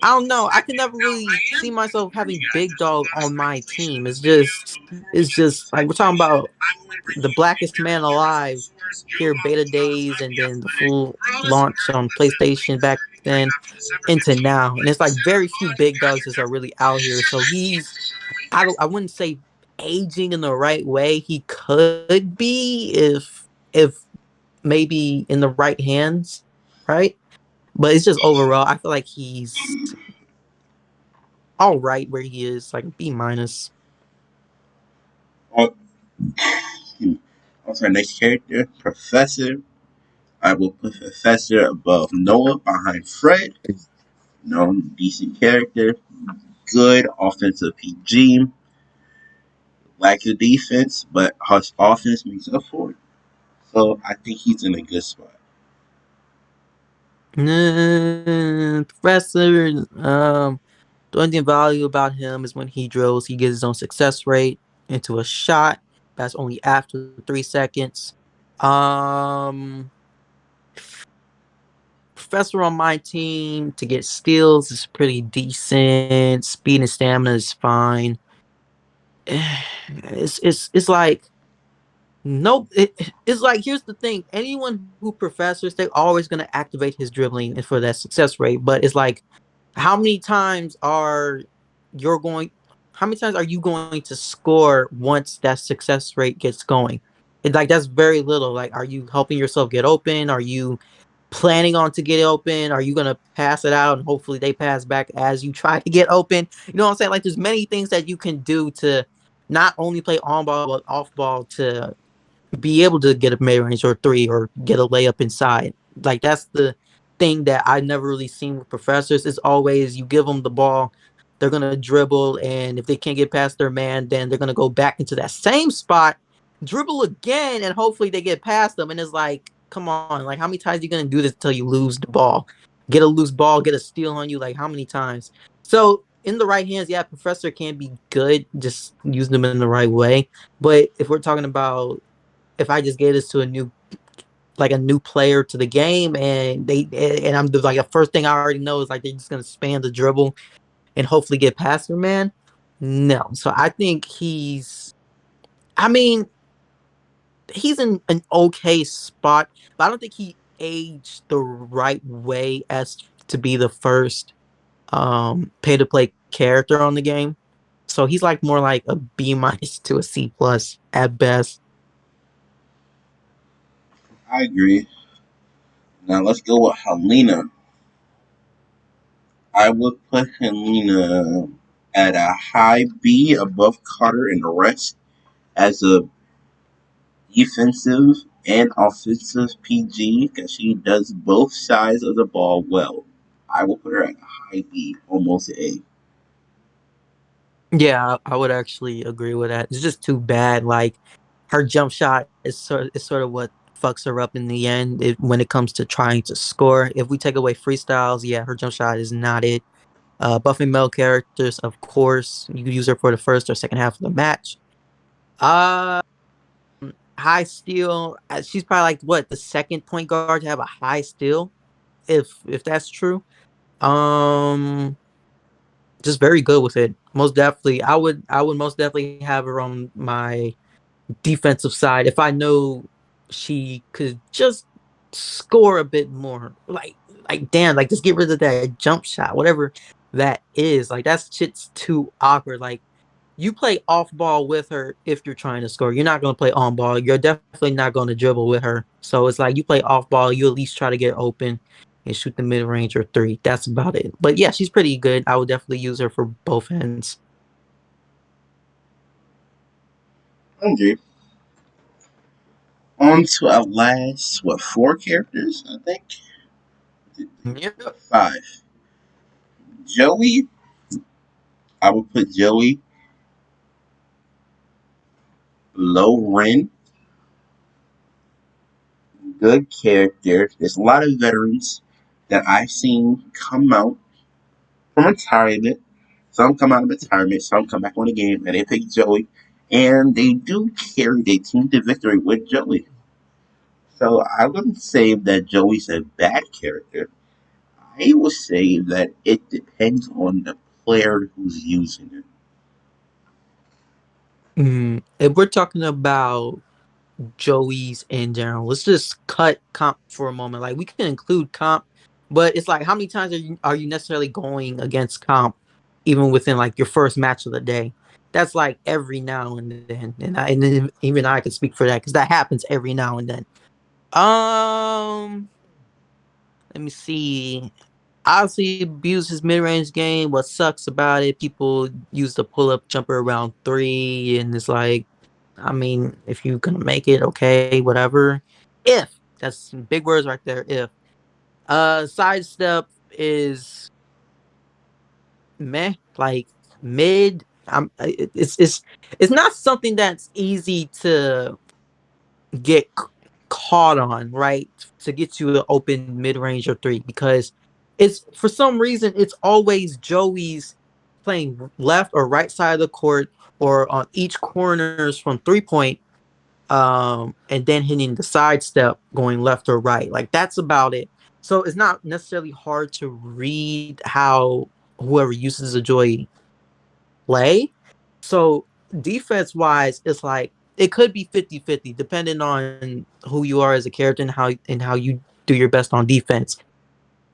I don't know. I can never really see myself having Big Dog on my team. It's just like we're talking about the blackest man alive here, beta days, and then the full launch on PlayStation back then into now, and it's like very few big dogs that are really out here. So I wouldn't say aging in the right way. He could be if maybe in the right hands, right? But it's just overall, I feel like he's all right where he is, like B minus. Oh, what's our next character? Professor. I will put Professor above Noah behind Fred. No, decent character. Good offensive PG. Lack of defense, but his offense makes up for it. So I think he's in a good spot. Professor, the only thing value about him is when he drills, he gets his own success rate into a shot. That's only after 3 seconds. Um, Professor on my team to get steals is pretty decent. Speed and stamina is fine. It's like nope. It's like here's the thing: anyone who professors, they're always gonna activate his dribbling and for that success rate. But it's like, how many times are you're going? How many times are you going to score once that success rate gets going? It's like that's very little. Like, are you helping yourself get open? Are you planning on to get open? Are you gonna pass it out and hopefully they pass back as you try to get open? You know what I'm saying? Like, there's many things that you can do to not only play on ball but off ball to be able to get a mid range or three or get a layup inside. Like that's the thing that I never really seen with professors. Is always you give them the ball, they're gonna dribble, and if they can't get past their man, then they're gonna go back into that same spot, dribble again, and hopefully they get past them. And it's like, come on, like how many times are you gonna do this until you lose the ball? Get a loose ball, get a steal on you, like how many times? So in the right hands, yeah, professor can be good, just using them in the right way. But if we're talking about if I just gave this to a new player to the game and I'm like the first thing I already know is like they're just gonna span the dribble and hopefully get past their man. No. So I think I mean, he's in an okay spot, but I don't think he aged the right way as to be the first pay to play character on the game. So he's like more like a B minus to a C plus at best. I agree. Now let's go with Helena. I would put Helena at a high B above Carter and the rest as a defensive and offensive PG because she does both sides of the ball well. I will put her at a high B, almost A. Yeah, I would actually agree with that. It's just too bad. Like her jump shot is sort of what fucks her up in the end when it comes to trying to score. If we take away freestyles, yeah, her jump shot is not it. Buffing male characters, of course, you can use her for the first or second half of the match. Uh High steal. She's probably like what the second point guard to have a high steal, if that's true. Um, just very good with it. Most definitely, I would most definitely have her on my defensive side if I know she could just score a bit more. Like damn, like just get rid of that jump shot, whatever that is. Like that shit's too awkward. Like you play off ball with her if you're trying to score. You're not going to play on ball. You're definitely not going to dribble with her. So it's like you play off ball, you at least try to get open and shoot the mid range or three. That's about it. But yeah, she's pretty good. I would definitely use her for both ends. Okay, on to our last, what, four characters, I think? Yep. Five. Joey, I would put Joey below Ren. Good character. There's a lot of veterans that I've seen come out from retirement. Some come out of retirement, some come back on the game, and they pick Joey. And they do carry their team to victory with Joey. So I wouldn't say that Joey's a bad character. I would say that it depends on the player who's using it. If we're talking about Joey's in general, let's just cut comp for a moment. Like we can include comp, but it's like how many times are you necessarily going against comp, even within like your first match of the day? That's like every now and then, and then even I could speak for that because that happens every now and then. Um, Let me see. Obviously, abuse his mid range game. What sucks about it, people use the pull up jumper around three, and it's like, I mean, if you can make it, okay, whatever. If that's some big words right there. If sidestep is meh, like mid. It's not something that's easy to get caught on, right? To get you an open mid range or three, because it's for some reason it's always Joey's playing left or right side of the court or on each corners from 3 point, and then hitting the side step going left or right. Like that's about it. So it's not necessarily hard to read how whoever uses a Joy play. So defense wise, it's like it could be 50-50 depending on who you are as a character and how you do your best on defense.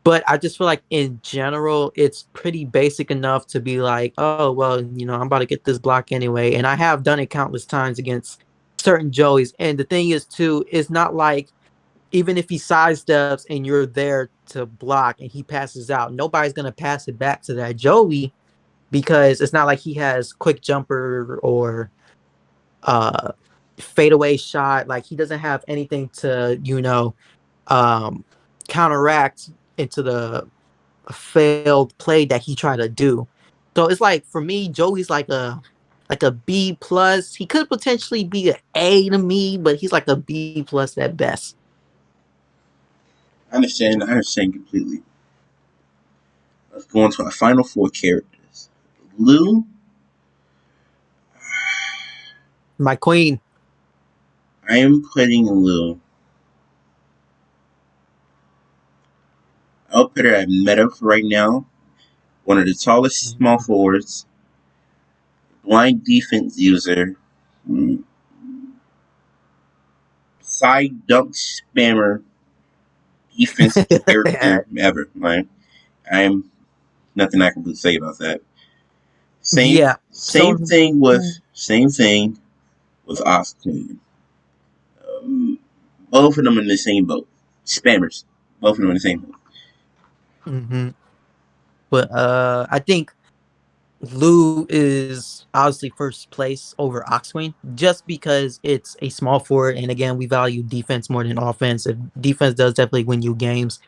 But I just feel like in general, it's pretty basic enough to be like, oh well, I'm about to get this block anyway. And I have done it countless times against certain Joeys. And the thing is too, it's not like even if he sidesteps and you're there to block and he passes out, nobody's gonna pass it back to that Joey because it's not like he has quick jumper or uh fadeaway shot. Like he doesn't have anything to, um counteract into the failed play that he tried to do. So it's like for me, Joey's like a B plus. He could potentially be an A to me, but he's like a B plus at best. I understand. I understand completely. Let's go on to our final four characters. Lou, My queen. I am putting Lou. I'll put her at meta for right now. One of the tallest small forwards, blind defense user, mm, side dunk spammer, defensive character ever. Like I'm nothing I can say about that. Same Yeah. same So thing with same thing with Austin. Um, both of them in the same boat. Spammers. Both of them in the same boat. mhm. But I think Lou is obviously first place over Oxqueen just because it's a small forward, and again, we value defense more than offense. If defense does definitely win you games,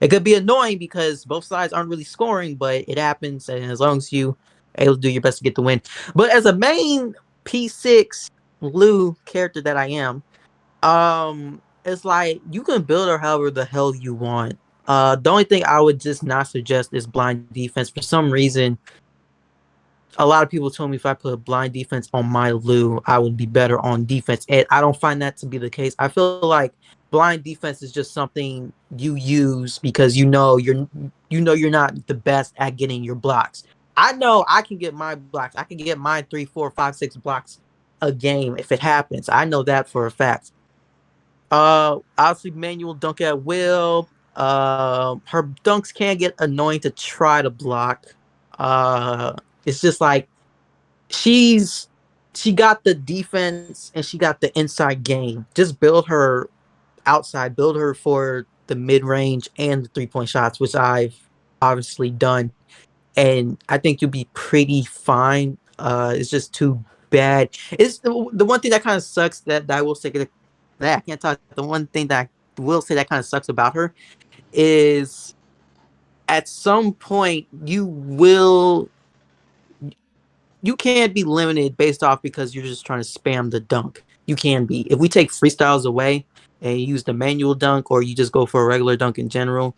it could be annoying because both sides aren't really scoring, but it happens, and as long as you able to do your best to get the win. But as a main P6 Lou character that I am, it's like you can build her however the hell you want. The only thing I would just not suggest is blind defense. For some reason, a lot of people told me if I put blind defense on my Lou, I would be better on defense. And I don't find that to be the case. I feel like blind defense is just something you use because you're not the best at getting your blocks. I know I can get my blocks. I can get mine 3, 4, 5, 6 blocks a game if it happens. I know that for a fact. Obviously manual dunk at will. Her dunks can get annoying to try to block. Uh, it's just like she's she got the defense and she got the inside game. Just build her outside, build her for the mid range and the 3 point shots, which I've obviously done, and I think you'll be pretty fine. It's just too bad. It's the one thing that kind of sucks that I will say that I can't talk. The one thing that I will say that kind of sucks about her is at some point you can't be limited based off because you're just trying to spam the dunk. You can be. If we take freestyles away and you use the manual dunk or you just go for a regular dunk in general,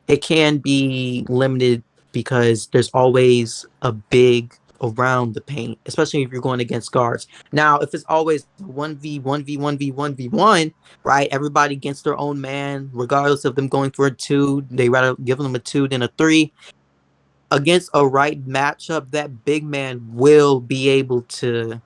it can be limited because there's always a big around the paint, especially if you're going against guards. Now, if it's always 1v1v1v1v1, right? Everybody against their own man, regardless of them going for a two, they rather give them a two than a three against a right matchup, that big man will be able to,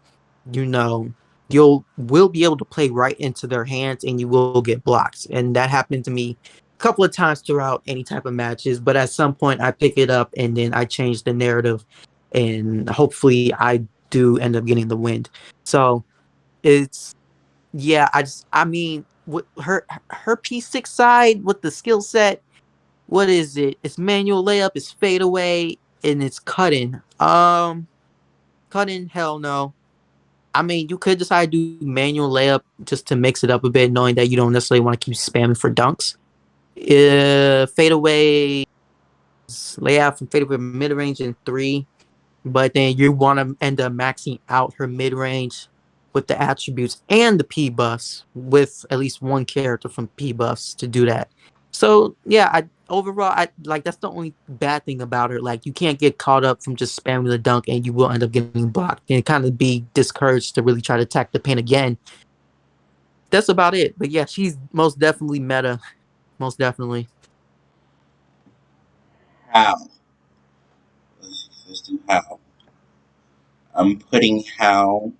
you know, you'll will be able to play right into their hands and you will get blocks. And that happened to me a couple of times throughout any type of matches. But at some point I pick it up and then I change the narrative and hopefully I do end up getting the win. So it's yeah, I mean with her P6 side with the skill set, what is it? It's manual layup, it's fadeaway, and it's cutting. Cutting, hell no. I mean, you could decide to do manual layup just to mix it up a bit, knowing that you don't necessarily want to keep spamming for dunks. Fadeaway, layout from fadeaway mid range in three, but then you want to end up maxing out her mid range with the attributes and the P buffs with at least one character from P buffs to do that. So yeah, I like that's the only bad thing about her. Like you can't get caught up from just spamming the dunk and you will end up getting blocked and kind of be discouraged to really try to attack the paint again. That's about it. But yeah, she's most definitely meta. Most definitely. How? Let's do how. I'm putting how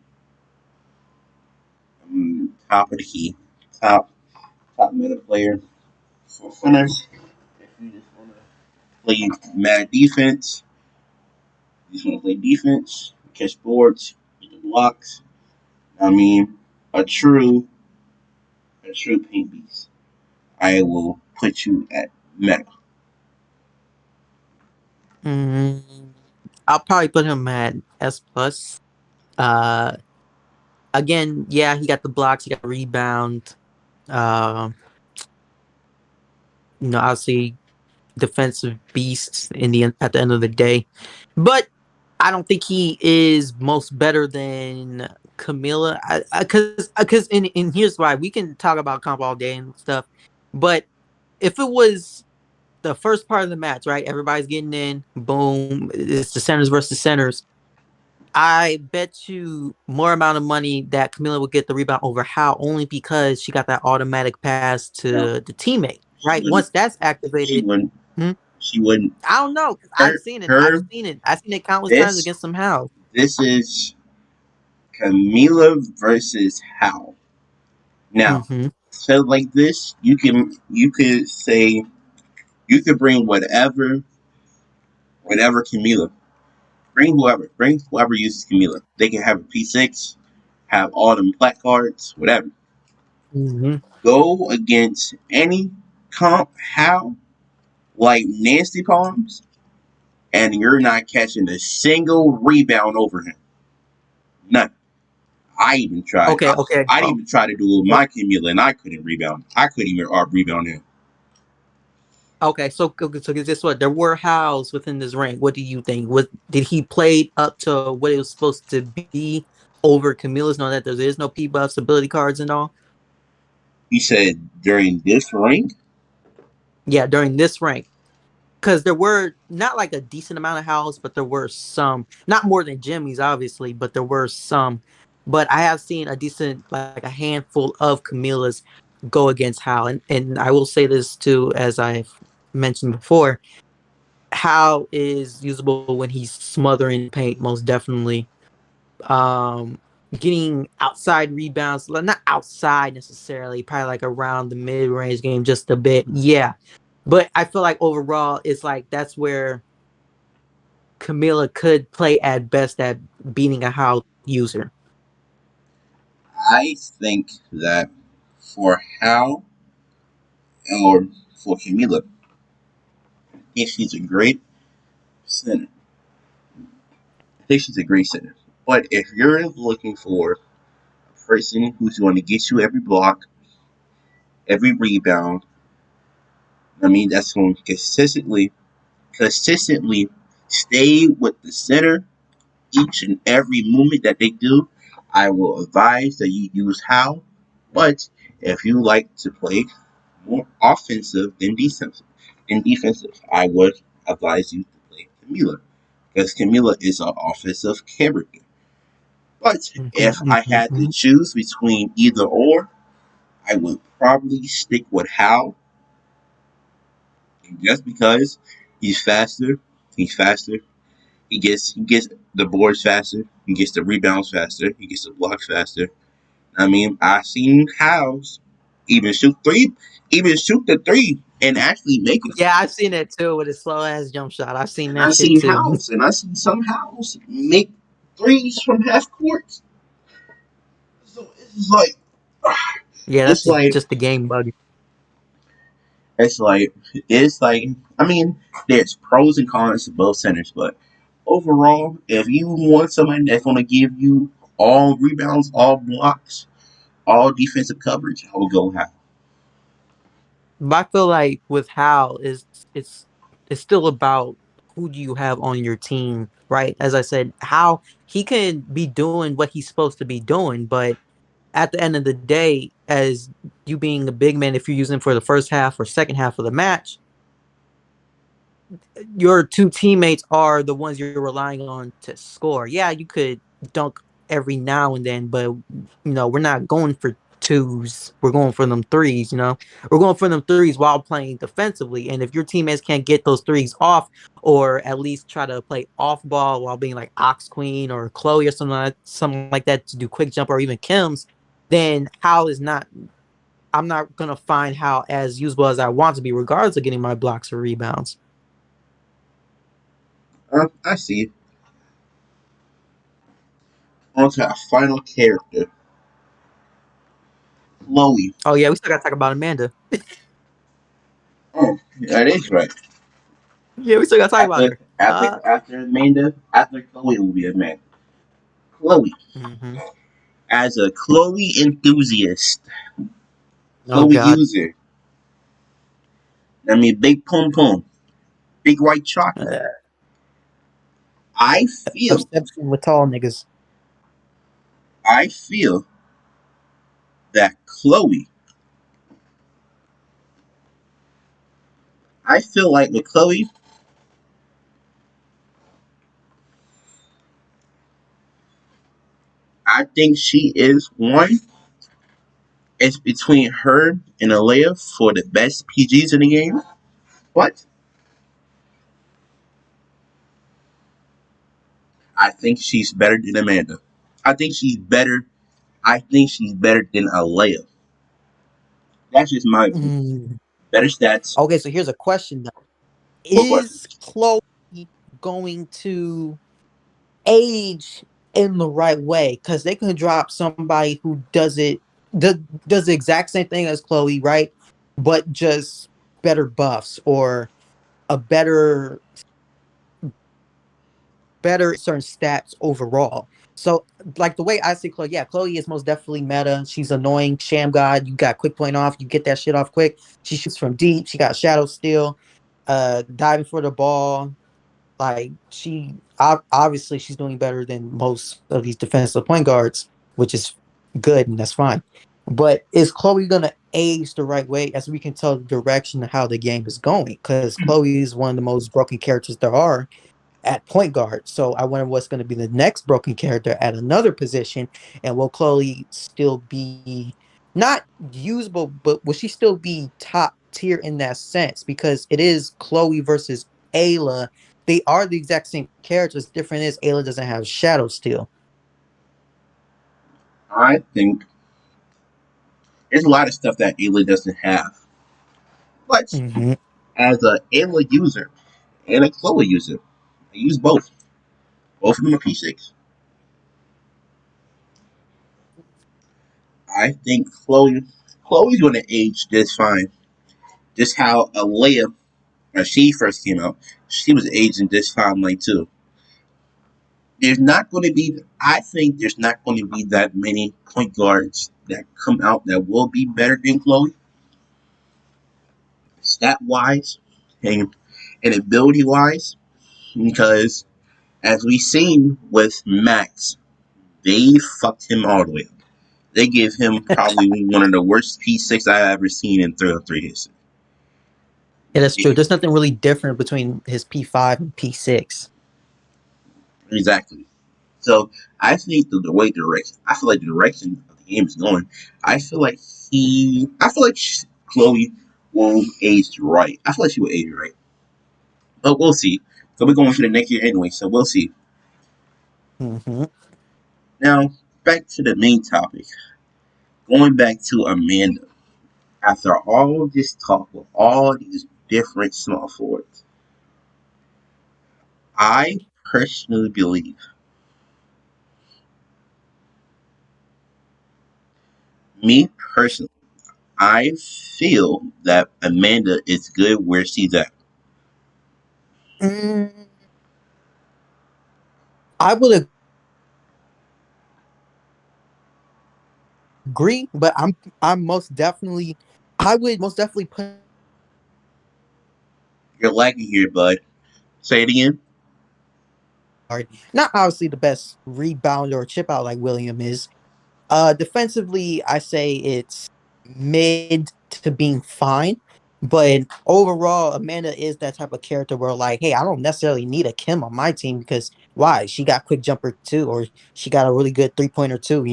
top of the key. Top top meta player. For centers, if you just want to play mad defense, you just want to play defense, catch boards, get the blocks. I mean, a true a true paint beast. I will put you at meta. Mm, I'll probably put him at S plus. Uh, Again, yeah, he got the blocks, he got the rebound. Uh, obviously defensive beasts in the at the end of the day, but I don't think he is most better than Camilla. Because and here's why we can talk about comp all day and stuff, but if it was the first part of the match, right, everybody's getting in, boom, it's the centers versus centers. I bet you more amount of money that Camila would get the rebound over How only because she got that automatic pass No, to the teammate. she Right, wouldn't. once that's She activated, wouldn't. hmm, She wouldn't. I don't know because I've Her seen it. I've her seen it. I've seen it countless times this against some How. this is Camila versus Hal. Now, Mm-hmm. said like this, you could say you could bring whatever Camila. Bring whoever uses Camila. They can have a P6, have all them plat cards, whatever. Mm-hmm. Go against any comp Hal like Nasty Palms, and you're not catching a single rebound over him. None. I even tried. Okay. Okay. I'd even try to do it with Oh, my Camila, and I couldn't rebound. I couldn't even rebound him. okay. So guess what? There were Hows within this rank. What do you think? Was did he play up to what it was supposed to be over Camilla's? Knowing that there is no P buffs, ability cards, and all. He said during this rank, Yeah, during this rank. Because there were not like a decent amount of howls, but there were some, not more than Jimmy's, obviously, but there were some. But I have seen a decent, like a handful of Camilas go against Hal. And I will say this too, as I've mentioned before, Hal is usable when he's smothering paint, most definitely. Um, Getting outside rebounds, not outside necessarily, probably like around the mid range game just a bit. Yeah. But I feel like overall, it's like that's where Camilla could play at best at beating a house user. I think that for Hal or for Camila, I think she's a great center. I think she's a great center. But if you're looking for a person who's going to get you every block, every rebound, I mean that's going to consistently stay with the center each and every movement that they do, I will advise that you use How. But if you like to play more offensive than defensive, I would advise you to play Camila because Camila is an offensive character. But Hmm. if I had to Hmm. choose between either or, I would probably stick with How just because he's faster. He's faster. He gets the boards faster. He gets the rebounds faster. He gets the blocks faster. I mean, I've seen House even shoot three, even shoot the three and actually make it. Yeah, I've seen it too with a slow ass jump shot. I've seen And that I've shit seen too. House, and I've seen some House make threes from half court. So it's like, Yeah, that's it's like, just the game bug. it's like, it's like. I mean, there's pros and cons to both centers, but overall, if you want somebody that's going to give you all rebounds, all blocks, all defensive coverage, I would go House. But I feel like with Hal is it's it's still about who do you have on your team, right? As I said, how he can be doing what he's supposed to be doing, but at the end of the day, as you being a big man, if you're using him for the first half or second half of the match, your two teammates are the ones you're relying on to score. Yeah, you could dunk every now and then, but we're not going for twos. We're going for them threes, We're going for them threes while playing defensively. And if your teammates can't get those threes off or at least try to play off ball while being like Ox Queen or Chloe or something like that to do quick jump or even Kim's, then how is not I'm not gonna find how as usable as I want to be, regardless of getting my blocks or rebounds. I see. On to our final character, Chloe. Oh yeah, we still gotta talk about Amanda. Oh, that is right. Yeah, we still gotta talk about After her. after Amanda, after Chloe will be Amanda. Chloe. Mhm. As a Chloe enthusiast, Oh Chloe God. user. I mean, big pom pom, big white chocolate. Uh, I feel, Obsession with tall niggas. I feel that Chloe. I feel like with Chloe, I think she is one. It's between her and Alea for the best PGs in the game. But I think she's better than Amanda. I think she's better. I think she's better than Alea. That's just my view. Mm. Better stats, Okay, so here's a question though. more Is questions. Chloe going to age in the right way? Because they can drop somebody who does the exact same thing as Chloe, right? But just better buffs or a better certain stats overall. So, like the way I see Chloe, yeah, Chloe is most definitely meta. She's annoying, sham god. You got quick point off, you get that shit off quick. She shoots from deep. She got shadow steal, diving for the ball. Like obviously she's doing better than most of these defensive point guards, which is good and that's fine. But is Chloe gonna age the right way as we can tell the direction of how the game is going? Because Chloe is one of the most broken characters there are at point guard. So I wonder what's going to be the next broken character at another position, and will Chloe still be not usable, but will she still be top tier in that sense? Because it is Chloe versus Ayla. They are the exact same characters. Different is Ayla doesn't have Shadow Steel. I think there's a lot of stuff that Ayla doesn't have. But Mm-hmm. as a Ayla user and a Chloe user, I use both. Both of them are P6. I think Chloe's going to age just fine. Just how Alea, when she first came out, she was aging just fine like too. There's not going to be. I think there's not going to be that many point guards that come out that will be better than Chloe, stat wise and ability wise, because as we've seen with Max, they fucked him all the way up. They give him probably one of the worst P6 I've ever seen in 3-on-3 history. Yeah, that's true. It- There's nothing really different between his P5 and P6. exactly. So I think the way direction, I feel like the direction of the game is going. I feel like I feel like Chloe will age right. I feel like she will age right, but we'll see. So we're going for the next year anyway, so we'll see. Hmm. Now back to the main topic. Going back to Amanda. After all this talk with all these different small forwards, I personally believe, me personally, I feel that Amanda is good where she's at. Mm, I would agree, but I'm most definitely I would most definitely put You're lagging here, bud. Say it again. not obviously the best rebounder or chip out like William is. Defensively, I say it's mid to being fine. But overall, Amanda is that type of character where, like, hey, I don't necessarily need a Kim on my team because why? She got quick jumper too, or she got a really good 3 pointer too.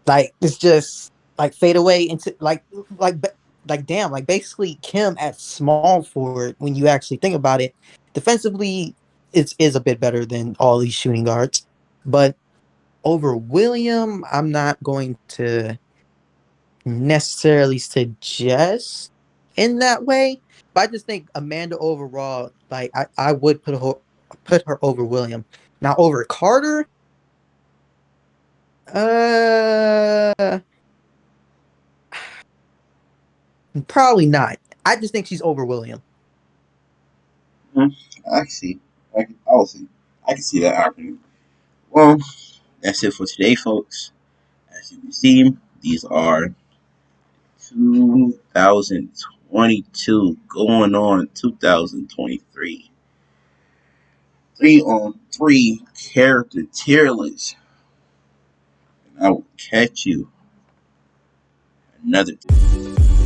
Like it's just like fade away into like damn, like basically Kim at small forward when you actually think about it. Defensively, it's is a bit better than all these shooting guards, but over William, I'm not going to necessarily suggest in that way. But I just think Amanda overall, like I would put her over William. Now over Carter, uh probably not. I just think she's over William. Hmm, I see. I'll see. I can see that argument. Well, that's it for today, folks. As you can see, these are 2022 going on 2023. 3-on-3 character tier list. And I will catch you another time.